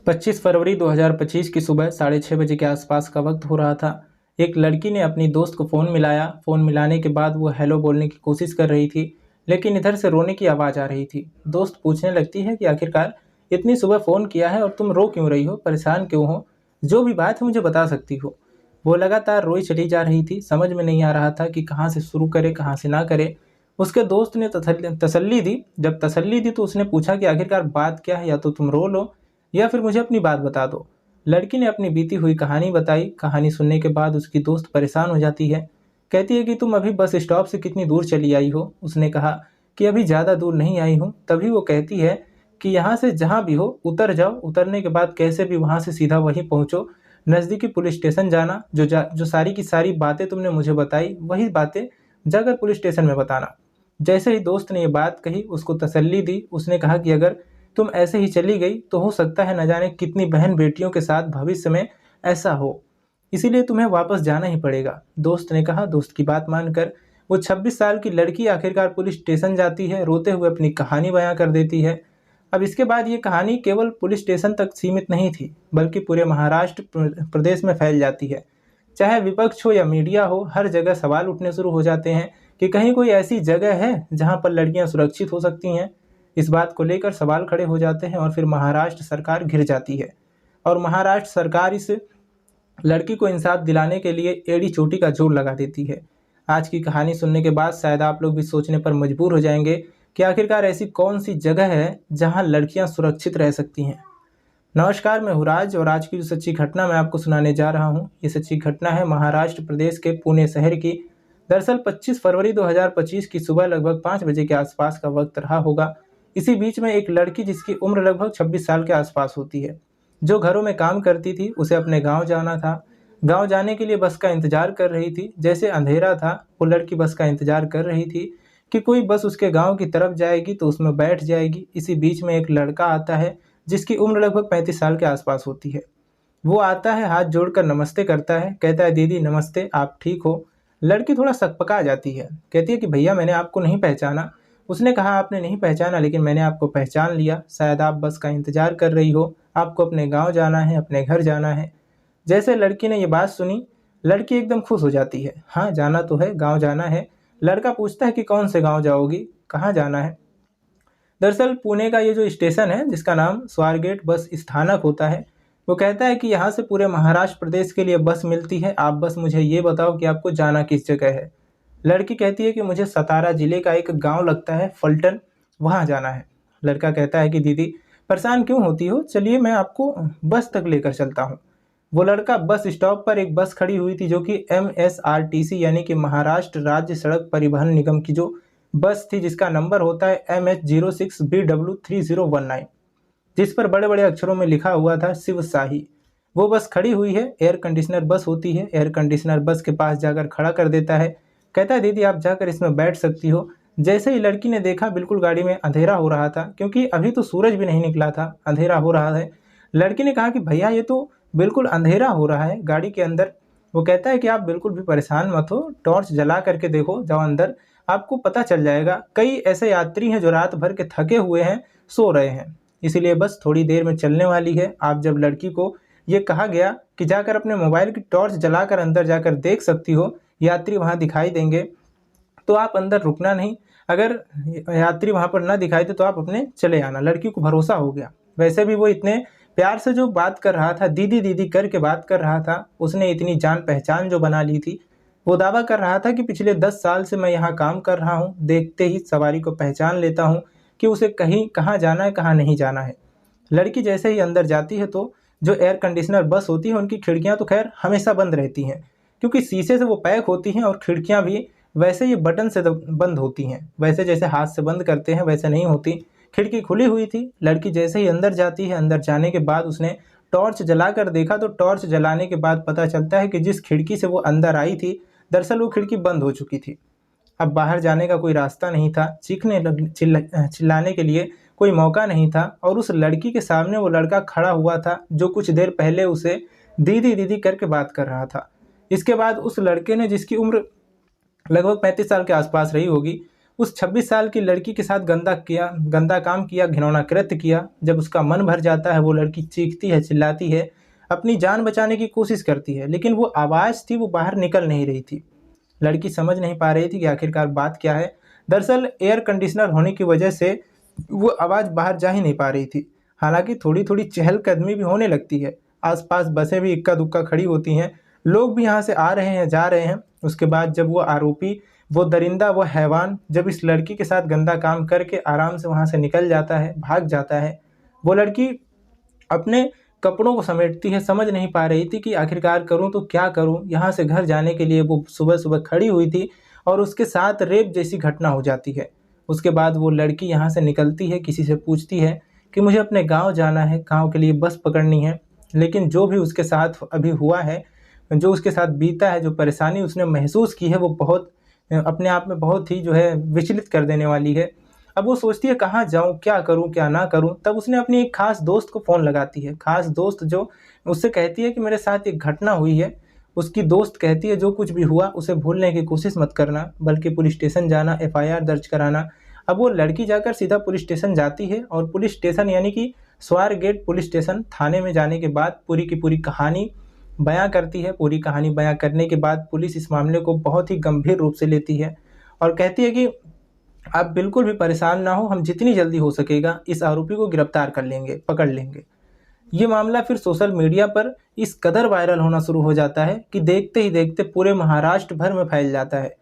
25 फरवरी 2025 की सुबह 6:30 बजे के आसपास का वक्त हो रहा था। एक लड़की ने अपनी दोस्त को फ़ोन मिलाया। फ़ोन मिलाने के बाद वो हेलो बोलने की कोशिश कर रही थी, लेकिन इधर से रोने की आवाज़ आ रही थी। दोस्त पूछने लगती है कि आखिरकार इतनी सुबह फ़ोन किया है और तुम रो क्यों रही हो, परेशान क्यों हो? जो भी बात है मुझे बता सकती हो। वो लगातार रोई चली जा रही थी, समझ में नहीं आ रहा था कि कहाँ से शुरू करे, कहाँ से ना करे। उसके दोस्त ने तसल्ली दी। जब तसल्ली दी तो उसने पूछा कि आखिरकार बात क्या है, या तो तुम रो लो या फिर मुझे अपनी बात बता दो। लड़की ने अपनी बीती हुई कहानी बताई। कहानी सुनने के बाद उसकी दोस्त परेशान हो जाती है। कहती है कि तुम अभी बस स्टॉप से कितनी दूर चली आई हो? उसने कहा कि अभी ज़्यादा दूर नहीं आई हूँ। तभी वो कहती है कि यहाँ से जहाँ भी हो उतर जाओ। उतरने के बाद कैसे भी वहाँ से सीधा वहीं पहुँचो, नज़दीकी पुलिस स्टेशन जाना। जो सारी की सारी बातें तुमने मुझे बताई, वही बातें जाकर पुलिस स्टेशन में बताना। जैसे ही दोस्त ने ये बात कही, उसको तसल्ली दी। उसने कहा कि अगर तुम ऐसे ही चली गई तो हो सकता है न जाने कितनी बहन बेटियों के साथ भविष्य में ऐसा हो, इसीलिए तुम्हें वापस जाना ही पड़ेगा। दोस्त ने कहा। दोस्त की बात मानकर वो 26 साल की लड़की आखिरकार पुलिस स्टेशन जाती है, रोते हुए अपनी कहानी बयां कर देती है। अब इसके बाद ये कहानी केवल पुलिस स्टेशन तक सीमित नहीं थी, बल्कि पूरे महाराष्ट्र प्रदेश में फैल जाती है। चाहे विपक्ष हो या मीडिया हो, हर जगह सवाल उठने शुरू हो जाते हैं कि कहीं कोई ऐसी जगह है जहां पर लड़कियां सुरक्षित हो सकती हैं। इस बात को लेकर सवाल खड़े हो जाते हैं और फिर महाराष्ट्र सरकार घिर जाती है। और महाराष्ट्र सरकार इस लड़की को इंसाफ दिलाने के लिए एड़ी चोटी का जोर लगा देती है। आज की कहानी सुनने के बाद शायद आप लोग भी सोचने पर मजबूर हो जाएंगे कि आखिरकार ऐसी कौन सी जगह है जहां लड़कियां सुरक्षित रह सकती हैं। नमस्कार, मैं हूँ राज और आज की जो सच्ची घटना मैं आपको सुनाने जा रहा हूँ, ये सच्ची घटना है महाराष्ट्र प्रदेश के पुणे शहर की। दरअसल 25 फरवरी 2025 की सुबह लगभग 5 बजे के आसपास का वक्त रहा होगा। इसी बीच में एक लड़की जिसकी उम्र लगभग 26 साल के आसपास होती है, जो घरों में काम करती थी, उसे अपने गांव जाना था। गांव जाने के लिए बस का इंतजार कर रही थी। जैसे अंधेरा था, वो लड़की बस का इंतजार कर रही थी कि कोई बस उसके गांव की तरफ जाएगी तो उसमें बैठ जाएगी। इसी बीच में एक लड़का आता है जिसकी उम्र लगभग 35 साल के आसपास होती है। वो आता है, हाथ जोड़कर नमस्ते करता है, कहता है दीदी नमस्ते, आप ठीक हो? लड़की थोड़ा सकपका जाती है, कहती है कि भैया मैंने आपको नहीं पहचाना। उसने कहा आपने नहीं पहचाना, लेकिन मैंने आपको पहचान लिया। शायद आप बस का इंतजार कर रही हो, आपको अपने गांव जाना है, अपने घर जाना है। जैसे लड़की ने ये बात सुनी, लड़की एकदम खुश हो जाती है। हाँ जाना तो है, गांव जाना है। लड़का पूछता है कि कौन से गांव जाओगी, कहाँ जाना है? दरअसल पुणे का ये जो स्टेशन है, जिसका नाम स्वारगेट बस स्थानक होता है, वो कहता है कि यहाँ से पूरे महाराष्ट्र प्रदेश के लिए बस मिलती है। आप बस मुझे ये बताओ कि आपको जाना किस जगह है। लड़की कहती है कि मुझे सतारा जिले का एक गांव लगता है फलटन, वहाँ जाना है। लड़का कहता है कि दीदी परेशान क्यों होती हो, चलिए मैं आपको बस तक लेकर चलता हूँ। वो लड़का बस स्टॉप पर एक बस खड़ी हुई थी जो कि MSRTC यानी कि महाराष्ट्र राज्य सड़क परिवहन निगम की जो बस थी, जिसका नंबर होता है MH06BW3019, जिस पर बड़े बड़े अक्षरों में लिखा हुआ था शिव शाही। वो बस खड़ी हुई है, एयर कंडीशनर बस होती है। एयर कंडीशनर बस के पास जाकर खड़ा कर देता है, कहता है दीदी आप जाकर इसमें बैठ सकती हो। जैसे ही लड़की ने देखा, बिल्कुल गाड़ी में अंधेरा हो रहा था, क्योंकि अभी तो सूरज भी नहीं निकला था, अंधेरा हो रहा है। लड़की ने कहा कि भैया ये तो बिल्कुल अंधेरा हो रहा है गाड़ी के अंदर। वो कहता है कि आप बिल्कुल भी परेशान मत हो, टॉर्च जला करके देखो, जाओ अंदर, आपको पता चल जाएगा। कई ऐसे यात्री हैं जो रात भर के थके हुए हैं, सो रहे हैं, इसीलिए बस थोड़ी देर में चलने वाली है। आप जब लड़की को ये कहा गया कि जाकर अपने मोबाइल की टॉर्च जलाकर अंदर जाकर देख सकती हो, यात्री वहाँ दिखाई देंगे, तो आप अंदर रुकना नहीं। अगर यात्री वहाँ पर ना दिखाई दे तो आप अपने चले आना। लड़की को भरोसा हो गया। वैसे भी वो इतने प्यार से जो बात कर रहा था, दीदी दीदी करके बात कर रहा था, उसने इतनी जान पहचान जो बना ली थी। वो दावा कर रहा था कि पिछले 10 साल से मैं यहाँ काम कर रहा हूँ, देखते ही सवारी को पहचान लेता हूँ कि उसे कहीं कहाँ जाना है, कहाँ नहीं जाना है। लड़की जैसे ही अंदर जाती है तो जो एयर कंडीशनर बस होती है, उनकी खिड़कियाँ तो खैर हमेशा बंद रहती हैं, क्योंकि शीशे से वो पैक होती हैं, और खिड़कियाँ भी वैसे ये बटन से बंद होती हैं, वैसे जैसे हाथ से बंद करते हैं वैसे नहीं होती। खिड़की खुली हुई थी। लड़की जैसे ही अंदर जाती है, अंदर जाने के बाद उसने टॉर्च जलाकर देखा, तो टॉर्च जलाने के बाद पता चलता है कि जिस खिड़की से वो अंदर आई थी, दरअसल वो खिड़की बंद हो चुकी थी। अब बाहर जाने का कोई रास्ता नहीं था, चिल्लाने के लिए कोई मौका नहीं था, और उस लड़की के सामने वो लड़का खड़ा हुआ था जो कुछ देर पहले उसे दीदी दीदी करके बात कर रहा था। इसके बाद उस लड़के ने, जिसकी उम्र लगभग 35 साल के आसपास रही होगी, उस 26 साल की लड़की के साथ गंदा काम किया, घिनौना कृत्य किया। जब उसका मन भर जाता है वो लड़की चीखती है, चिल्लाती है, अपनी जान बचाने की कोशिश करती है, लेकिन वो आवाज़ थी वो बाहर निकल नहीं रही थी। लड़की समझ नहीं पा रही थी कि आखिरकार बात क्या है। दरअसल एयर कंडीशनर होने की वजह से वो आवाज़ बाहर जा ही नहीं पा रही थी। हालांकि थोड़ी थोड़ी चहलकदमी भी होने लगती है, आसपास बसें भी इक्का दुक्का खड़ी होती हैं, लोग भी यहाँ से आ रहे हैं, जा रहे हैं। उसके बाद जब वो आरोपी, वो दरिंदा, वो हैवान जब इस लड़की के साथ गंदा काम करके आराम से वहाँ से निकल जाता है, भाग जाता है, वो लड़की अपने कपड़ों को समेटती है। समझ नहीं पा रही थी कि आखिरकार करूँ तो क्या करूँ। यहाँ से घर जाने के लिए वो सुबह सुबह खड़ी हुई थी और उसके साथ रेप जैसी घटना हो जाती है। उसके बाद वो लड़की यहाँ से निकलती है, किसी से पूछती है कि मुझे अपने गांव जाना है, गांव के लिए बस पकड़नी है। लेकिन जो भी उसके साथ अभी हुआ है, जो उसके साथ बीता है, जो परेशानी उसने महसूस की है, वो बहुत अपने आप में बहुत ही जो है विचलित कर देने वाली है। अब वो सोचती है कहाँ जाऊँ, क्या करूँ, क्या ना करूँ। तब उसने अपनी एक खास दोस्त को फ़ोन लगाती है। खास दोस्त जो उससे कहती है कि मेरे साथ एक घटना हुई है। उसकी दोस्त कहती है जो कुछ भी हुआ उसे भूलने की कोशिश मत करना, बल्कि पुलिस स्टेशन जाना, एफआईआर दर्ज कराना। अब वो लड़की जाकर सीधा पुलिस स्टेशन जाती है और पुलिस स्टेशन यानी कि स्वारगेट पुलिस स्टेशन थाने में जाने के बाद पूरी की पूरी कहानी बयां करती है। पूरी कहानी बयां करने के बाद पुलिस इस मामले को बहुत ही गंभीर रूप से लेती है और कहती है कि आप बिल्कुल भी परेशान ना हो, हम जितनी जल्दी हो सकेगा इस आरोपी को गिरफ्तार कर लेंगे, पकड़ लेंगे। ये मामला फिर सोशल मीडिया पर इस कदर वायरल होना शुरू हो जाता है कि देखते ही देखते पूरे महाराष्ट्र भर में फैल जाता है।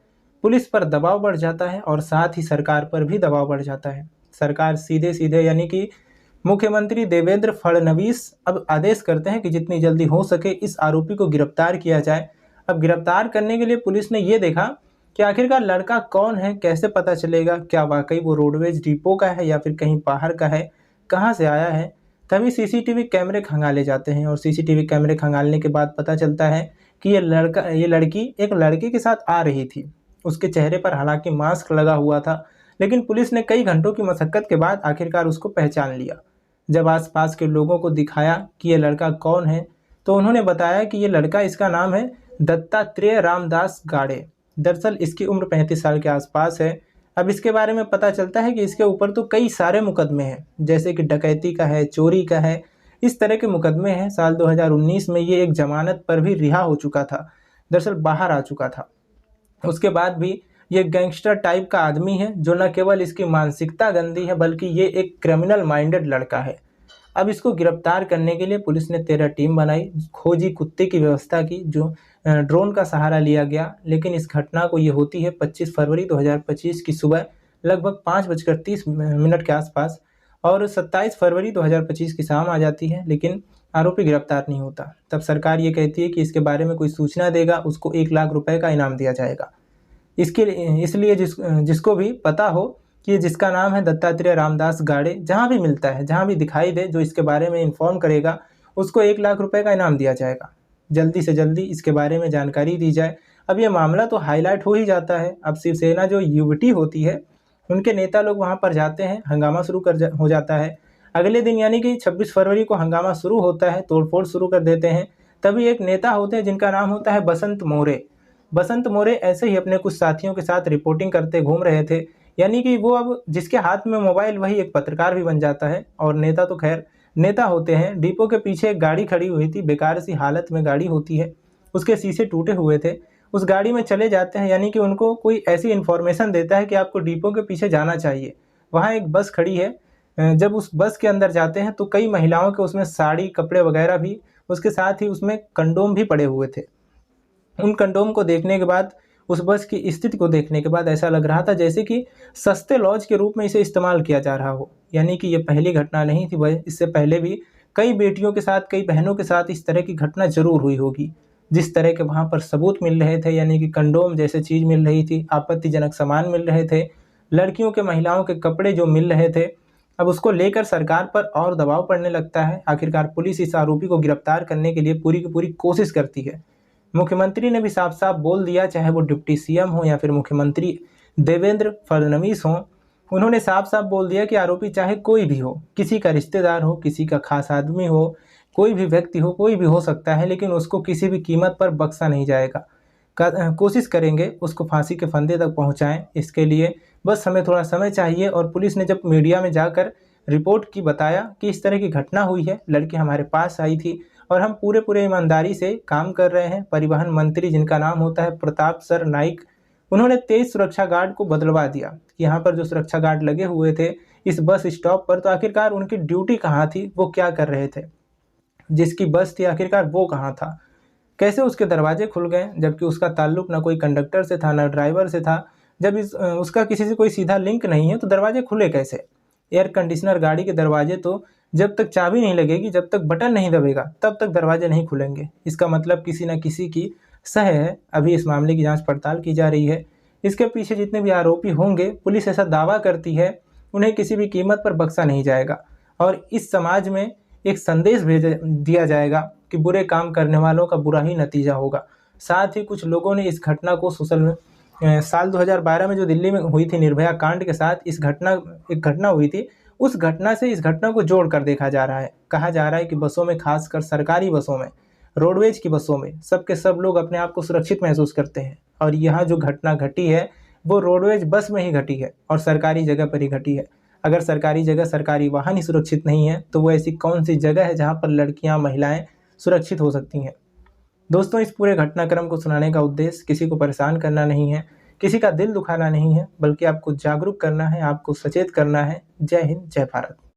पुलिस पर दबाव बढ़ जाता है और साथ ही सरकार पर भी दबाव बढ़ जाता है। सरकार सीधे सीधे यानी कि मुख्यमंत्री देवेंद्र फडणवीस अब आदेश करते हैं कि जितनी जल्दी हो सके इस आरोपी को गिरफ्तार किया जाए। अब गिरफ्तार करने के लिए पुलिस ने ये देखा कि आखिरकार लड़का कौन है, कैसे पता चलेगा, क्या वाकई वो रोडवेज डिपो का है या फिर कहीं बाहर का है, कहाँ से आया है। तभी सीसीटीवी कैमरे खंगाले जाते हैं और सीसीटीवी कैमरे खंगालने के बाद पता चलता है कि ये लड़की एक लड़के के साथ आ रही थी। उसके चेहरे पर हालांकि मास्क लगा हुआ था, लेकिन पुलिस ने कई घंटों की मशक्कत के बाद आखिरकार उसको पहचान लिया। जब आसपास के लोगों को दिखाया कि ये लड़का कौन है, तो उन्होंने बताया कि ये लड़का, इसका नाम है दत्तात्रेय रामदास गाड़े। दरअसल इसकी उम्र 35 साल के आसपास है। अब इसके बारे में पता चलता है कि इसके ऊपर तो कई सारे मुकदमे हैं, जैसे कि डकैती का है, चोरी का है, इस तरह के मुकदमे हैं। साल 2019 में ये एक जमानत पर भी रिहा हो चुका था, दरअसल बाहर आ चुका था। उसके बाद भी ये गैंगस्टर टाइप का आदमी है, जो न केवल इसकी मानसिकता गंदी है बल्कि ये एक क्रिमिनल माइंडेड लड़का है। अब इसको गिरफ्तार करने के लिए पुलिस ने 13 टीम बनाई, खोजी कुत्ते की व्यवस्था की, जो ड्रोन का सहारा लिया गया। लेकिन इस घटना को ये होती है 25 फरवरी 2025 की सुबह लगभग 5:30 के आसपास, और 27 फरवरी 2025 की शाम आ जाती है, लेकिन आरोपी गिरफ्तार नहीं होता। तब सरकार ये कहती है कि इसके बारे में कोई सूचना देगा उसको 1 लाख रुपए का इनाम दिया जाएगा। इसलिए जिसको भी पता हो कि जिसका नाम है दत्तात्रेय रामदास गाड़े, जहाँ भी मिलता है, जहाँ भी दिखाई दे, जो इसके बारे में इन्फॉर्म करेगा उसको 1 लाख रुपए का इनाम दिया जाएगा। जल्दी से जल्दी इसके बारे में जानकारी दी जाए। अब ये मामला तो हाईलाइट हो ही जाता है। अब शिवसेना जो युवटी होती है, उनके नेता लोग वहाँ पर जाते हैं, हंगामा शुरू हो जाता है। अगले दिन यानी कि 26 फरवरी को हंगामा शुरू होता है, तोड़फोड़ शुरू कर देते हैं। तभी एक नेता होते हैं जिनका नाम होता है बसंत मोरे। बसंत मोरे ऐसे ही अपने कुछ साथियों के साथ रिपोर्टिंग करते घूम रहे थे, यानी कि वो अब जिसके हाथ में मोबाइल वही एक पत्रकार भी बन जाता है। और नेता तो खैर नेता होते हैं। डिपो के पीछे एक गाड़ी खड़ी हुई थी, बेकार सी हालत में गाड़ी होती है, उसके शीशे टूटे हुए थे। उस गाड़ी में चले जाते हैं, यानी कि उनको कोई ऐसी इन्फॉर्मेशन देता है कि आपको डिपो के पीछे जाना चाहिए। वहाँ एक बस खड़ी है। जब उस बस के अंदर जाते हैं तो कई महिलाओं के उसमें साड़ी, कपड़े वगैरह भी, उसके साथ ही उसमें कंडोम भी पड़े हुए थे। उन कंडोम को देखने के बाद, उस बस की स्थिति को देखने के बाद ऐसा लग रहा था जैसे कि सस्ते लॉज के रूप में इसे इस्तेमाल किया जा रहा हो। यानी कि ये पहली घटना नहीं थी, वह इससे पहले भी कई बेटियों के साथ, कई बहनों के साथ इस तरह की घटना जरूर हुई होगी। जिस तरह के वहाँ पर सबूत मिल रहे थे, यानी कि कंडोम जैसे चीज़ मिल रही थी, आपत्तिजनक सामान मिल रहे थे, लड़कियों के, महिलाओं के कपड़े जो मिल रहे थे, अब उसको लेकर सरकार पर और दबाव पड़ने लगता है। आखिरकार पुलिस इस आरोपी को गिरफ्तार करने के लिए पूरी की पूरी कोशिश करती है। मुख्यमंत्री ने भी साफ साफ बोल दिया, चाहे वो डिप्टी सीएम हो या फिर मुख्यमंत्री देवेंद्र फडणवीस हो, उन्होंने साफ साफ बोल दिया कि आरोपी चाहे कोई भी हो, किसी का रिश्तेदार हो, किसी का खास आदमी हो, कोई भी व्यक्ति हो, कोई भी हो सकता है, लेकिन उसको किसी भी कीमत पर बख्शा नहीं जाएगा। कोशिश करेंगे उसको फांसी के फंदे तक पहुंचाएं। इसके लिए बस हमें थोड़ा समय चाहिए। और पुलिस ने जब मीडिया में जाकर रिपोर्ट की बताया कि इस तरह की घटना हुई है, लड़की हमारे पास आई थी और हम पूरे पूरे ईमानदारी से काम कर रहे हैं। परिवहन मंत्री जिनका नाम होता है प्रताप सर नाइक, उन्होंने 23 सुरक्षा गार्ड को बदलवा दिया। यहाँ पर जो सुरक्षा गार्ड लगे हुए थे इस बस स्टॉप पर, तो आखिरकार उनकी ड्यूटी कहाँ थी, वो क्या कर रहे थे? जिसकी बस थी आखिरकार वो कहाँ था? कैसे उसके दरवाजे खुल गए, जबकि उसका ताल्लुक ना कोई कंडक्टर से था ना ड्राइवर से था। जब उसका किसी से कोई सीधा लिंक नहीं है तो दरवाजे खुले कैसे? एयर कंडीशनर गाड़ी के दरवाजे तो जब तक चाबी नहीं लगेगी, जब तक बटन नहीं दबेगा, तब तक दरवाजे नहीं खुलेंगे। इसका मतलब किसी न किसी की सह है। अभी इस मामले की जांच पड़ताल की जा रही है। इसके पीछे जितने भी आरोपी होंगे, पुलिस ऐसा दावा करती है, उन्हें किसी भी कीमत पर बख्शा नहीं जाएगा। और इस समाज में एक संदेश दिया जाएगा कि बुरे काम करने वालों का बुरा ही नतीजा होगा। साथ ही कुछ लोगों ने इस घटना को साल 2012 में जो दिल्ली में हुई थी निर्भया कांड के साथ एक घटना हुई थी, उस घटना से इस घटना को जोड़ कर देखा जा रहा है। कहा जा रहा है कि बसों में, खासकर सरकारी बसों में, रोडवेज की बसों में सब के सब लोग अपने आप को सुरक्षित महसूस करते हैं। और यहाँ जो घटना घटी है वो रोडवेज बस में ही घटी है और सरकारी जगह पर ही घटी है। अगर सरकारी जगह, सरकारी वाहन ही सुरक्षित नहीं है तो वो ऐसी कौन सी जगह है जहाँ पर लड़कियाँ, महिलाएं सुरक्षित हो सकती हैं? दोस्तों, इस पूरे घटनाक्रम को सुनाने का उद्देश्य किसी को परेशान करना नहीं है, किसी का दिल दुखाना नहीं है, बल्कि आपको जागरूक करना है, आपको सचेत करना है। जय हिंद, जय भारत।